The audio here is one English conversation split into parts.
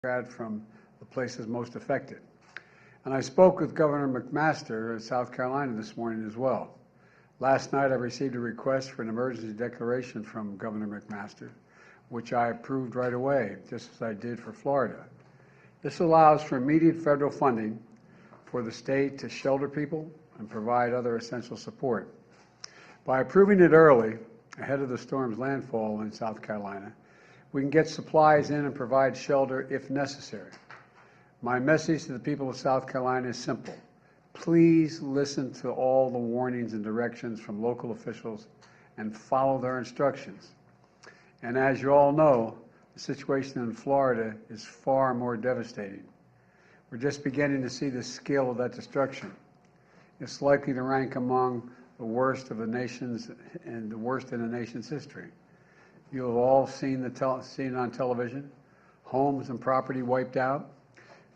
from the places most affected. And I spoke with Governor McMaster of South Carolina this morning as well. Last night I received a request for an emergency declaration from Governor McMaster, which I approved right away, just as I did for Florida. This allows for immediate federal funding for the state to shelter people and provide other essential support. By approving it early, ahead of the storm's landfall in South Carolina, we can get supplies in and provide shelter if necessary. My message to the people of South Carolina is simple. Please listen to all the warnings and directions from local officials and follow their instructions. And as you all know, the situation in Florida is far more devastating. We're just beginning to see the scale of that destruction. It's likely to rank among the worst of the nation's and the worst in the nation's history. You have all seen it on television, homes and property wiped out.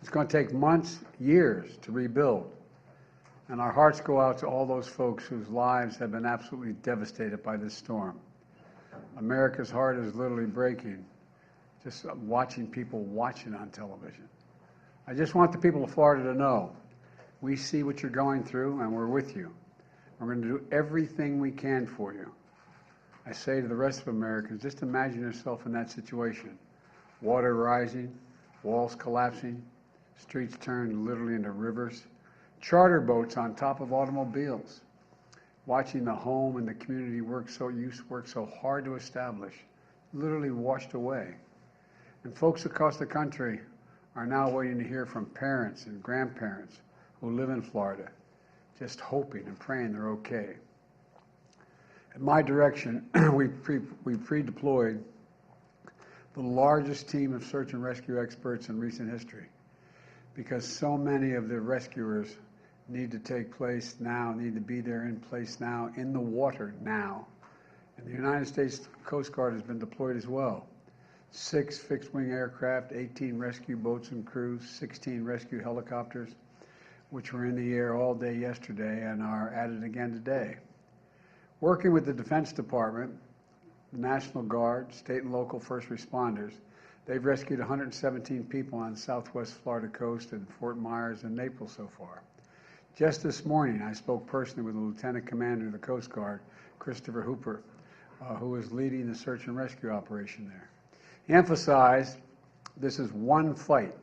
It's going to take months, years to rebuild. And our hearts go out to all those folks whose lives have been absolutely devastated by this storm. America's heart is literally breaking just watching people watching on television. I just want the people of Florida to know we see what you're going through and we're with you. We're going to do everything we can for you. I say to the rest of Americans, just imagine yourself in that situation. Water rising, walls collapsing, streets turned literally into rivers, charter boats on top of automobiles, watching the home and the community work so hard to establish, literally washed away. And folks across the country are now waiting to hear from parents and grandparents who live in Florida, just hoping and praying they're okay. At my direction, we pre-deployed the largest team of search and rescue experts in recent history, because so many of the rescuers need to take place now, need to be there in place now, in the water now. And the United States Coast Guard has been deployed as well. 6 fixed-wing aircraft, 18 rescue boats and crews, 16 rescue helicopters, which were in the air all day yesterday and are at it again today. Working with the Defense Department, the National Guard, state and local first responders, they've rescued 117 people on the southwest Florida coast and Fort Myers and Naples so far. Just this morning, I spoke personally with the Lieutenant Commander of the Coast Guard, Christopher Hooper, who is leading the search and rescue operation there. He emphasized this is one fight,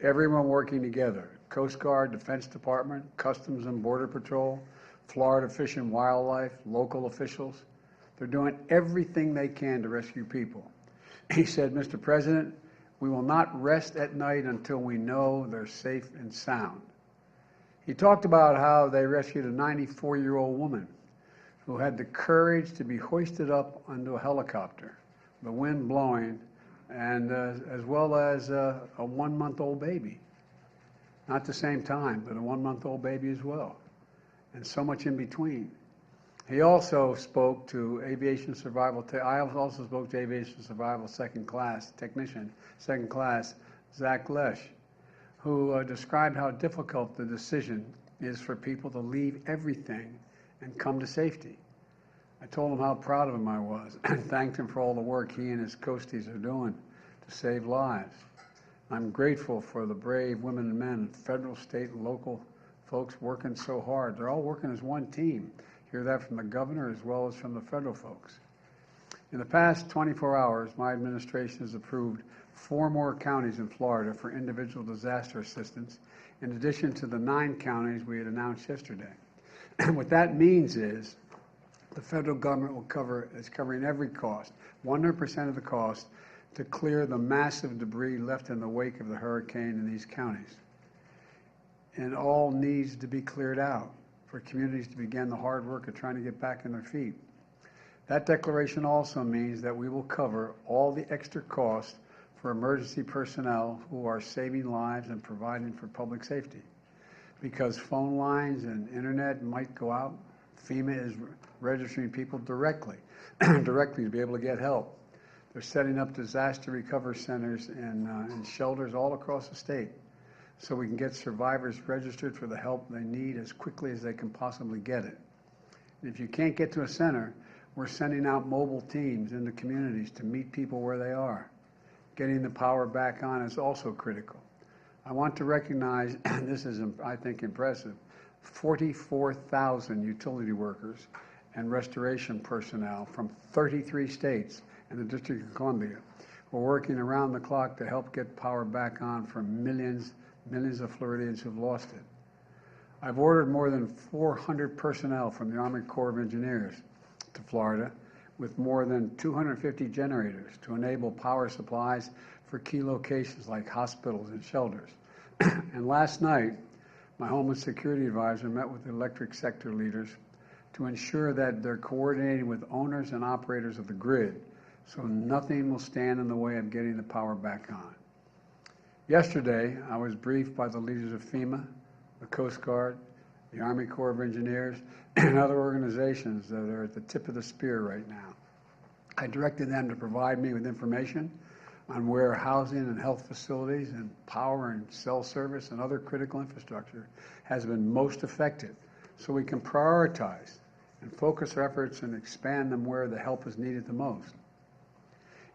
everyone working together, Coast Guard, Defense Department, Customs and Border Patrol, Florida Fish and Wildlife, local officials. They're doing everything they can to rescue people. He said, Mr. President, we will not rest at night until we know they're safe and sound. He talked about how they rescued a 94-year-old woman who had the courage to be hoisted up onto a helicopter, the wind blowing, and as well as a 1-month-old baby. Not the same time, but a 1-month-old baby as well, and so much in between. He also spoke to aviation survival. I also spoke to aviation survival second class technician, second class, Zach Lesh, who described how difficult the decision is for people to leave everything and come to safety. I told him how proud of him I was and thanked him for all the work he and his coasties are doing to save lives. I'm grateful for the brave women and men, federal, state, and local folks working so hard. They're all working as one team. Hear that from the governor as well as from the federal folks. In the past 24 hours, my administration has approved 4 more counties in Florida for individual disaster assistance, in addition to the 9 counties we had announced yesterday. And what that means is the federal government is covering every cost, 100% of the cost, to clear the massive debris left in the wake of the hurricane in these counties. And all needs to be cleared out for communities to begin the hard work of trying to get back on their feet. That declaration also means that we will cover all the extra costs for emergency personnel who are saving lives and providing for public safety. Because phone lines and internet might go out, FEMA is registering people directly to be able to get help. They're setting up disaster recovery centers and shelters all across the state so we can get survivors registered for the help they need as quickly as they can possibly get it. And if you can't get to a center, we're sending out mobile teams into communities to meet people where they are. getting the power back on is also critical. I want to recognize, and this is, I think, impressive, 44,000 utility workers and restoration personnel from 33 states and the District of Columbia who are working around the clock to help get power back on for millions of Floridians who've lost it. I've ordered more than 400 personnel from the Army Corps of Engineers to Florida with more than 250 generators to enable power supplies for key locations like hospitals and shelters. And last night, my Homeland Security Advisor met with the electric sector leaders to ensure that they're coordinating with owners and operators of the grid so nothing will stand in the way of getting the power back on. Yesterday, I was briefed by the leaders of FEMA, the Coast Guard, the Army Corps of Engineers, and other organizations that are at the tip of the spear right now. I directed them to provide me with information on where housing and health facilities and power and cell service and other critical infrastructure has been most affected, so we can prioritize and focus our efforts and expand them where the help is needed the most.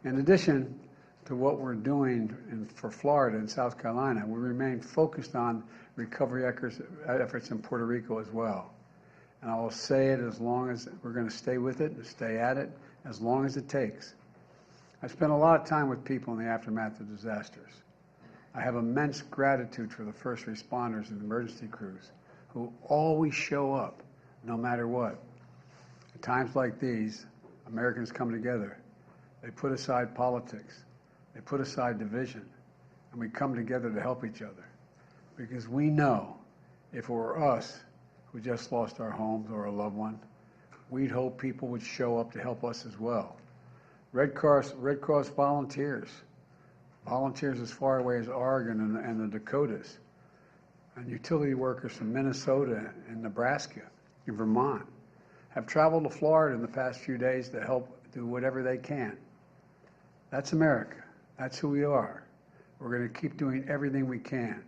In addition to what we're doing for Florida and South Carolina, we remain focused on recovery efforts in Puerto Rico as well. And I will say it as long as we're going to stay with it and stay at it as long as it takes. I spent a lot of time with people in the aftermath of disasters. I have immense gratitude for the first responders and emergency crews who always show up no matter what. At times like these, Americans come together. They put aside politics. They put aside division, and we come together to help each other. Because we know if it were us who just lost our homes or a loved one, we'd hope people would show up to help us as well. Red Cross volunteers as far away as Oregon and the Dakotas, and utility workers from Minnesota and Nebraska and Vermont have traveled to Florida in the past few days to help do whatever they can. That's America. That's who we are. We're going to keep doing everything we can,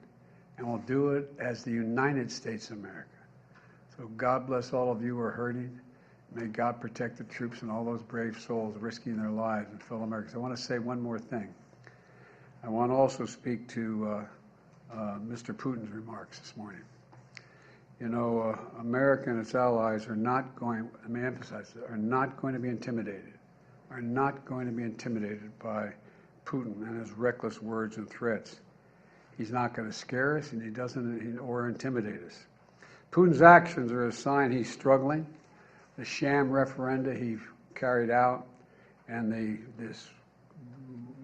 and we'll do it as the United States of America. So God bless all of you who are hurting. May God protect the troops and all those brave souls risking their lives and fellow Americans. I want to say one more thing. I want to also speak to Mr. Putin's remarks this morning. You know, America and its allies are not going, let me emphasize, are not going to be intimidated, are not going to be intimidated by Putin and his reckless words and threats. He's not going to scare us, and he doesn't, or intimidate us. Putin's actions are a sign he's struggling. The sham referenda he carried out, and this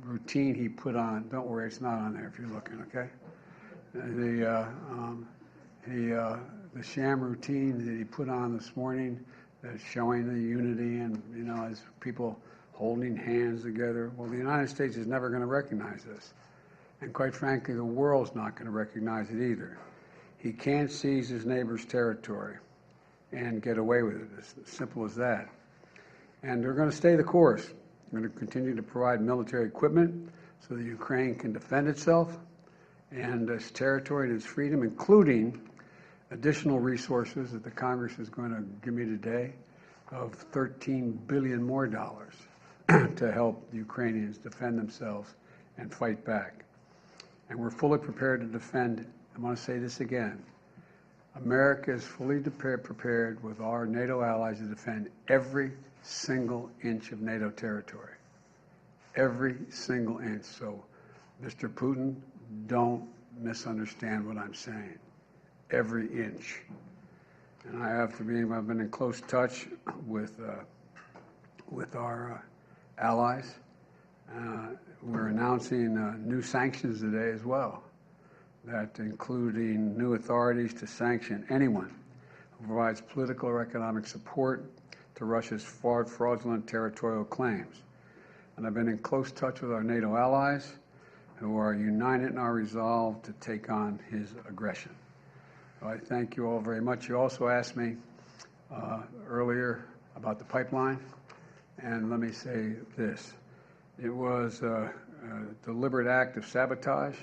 routine he put on. Don't worry, it's not on there if you're looking. Okay. The sham routine that he put on this morning, that's showing the unity and as people holding hands together. Well, the United States is never going to recognize this. And quite frankly, the world's not going to recognize it either. He can't seize his neighbor's territory and get away with it. It's as simple as that. And they're going to stay the course. We're going to continue to provide military equipment so that Ukraine can defend itself and its territory and its freedom, including additional resources that the Congress is going to give me today of $13 billion more to help the Ukrainians defend themselves and fight back. And we're fully prepared to defend. I want to say this again. America is fully prepared with our NATO allies to defend every single inch of NATO territory. Every single inch. So, Mr. Putin, don't misunderstand what I'm saying. Every inch. And I've been in close touch with our allies. We're announcing new sanctions today as well, that including new authorities to sanction anyone who provides political or economic support to Russia's fraudulent territorial claims. And I've been in close touch with our NATO allies who are united in our resolve to take on his aggression. So I thank you all very much. You also asked me earlier about the pipeline, and let me say this. It was a deliberate act of sabotage,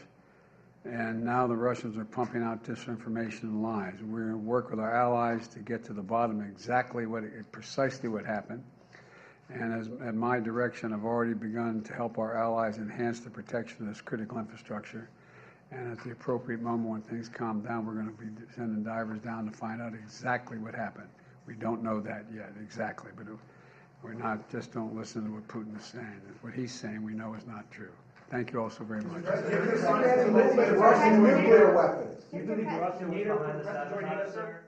and now the Russians are pumping out disinformation and lies. We're going to work with our allies to get to the bottom of precisely what happened, And at my direction, I've already begun to help our allies enhance the protection of this critical infrastructure. And at the appropriate moment when things calm down, we're going to be sending divers down to find out exactly what happened. We don't know that yet exactly, but we're not, just don't listen to what Putin is saying. What he's saying we know is not true. Thank you all so very much. Russian nuclear weapons. You think Russia was behind the sabotage, sir?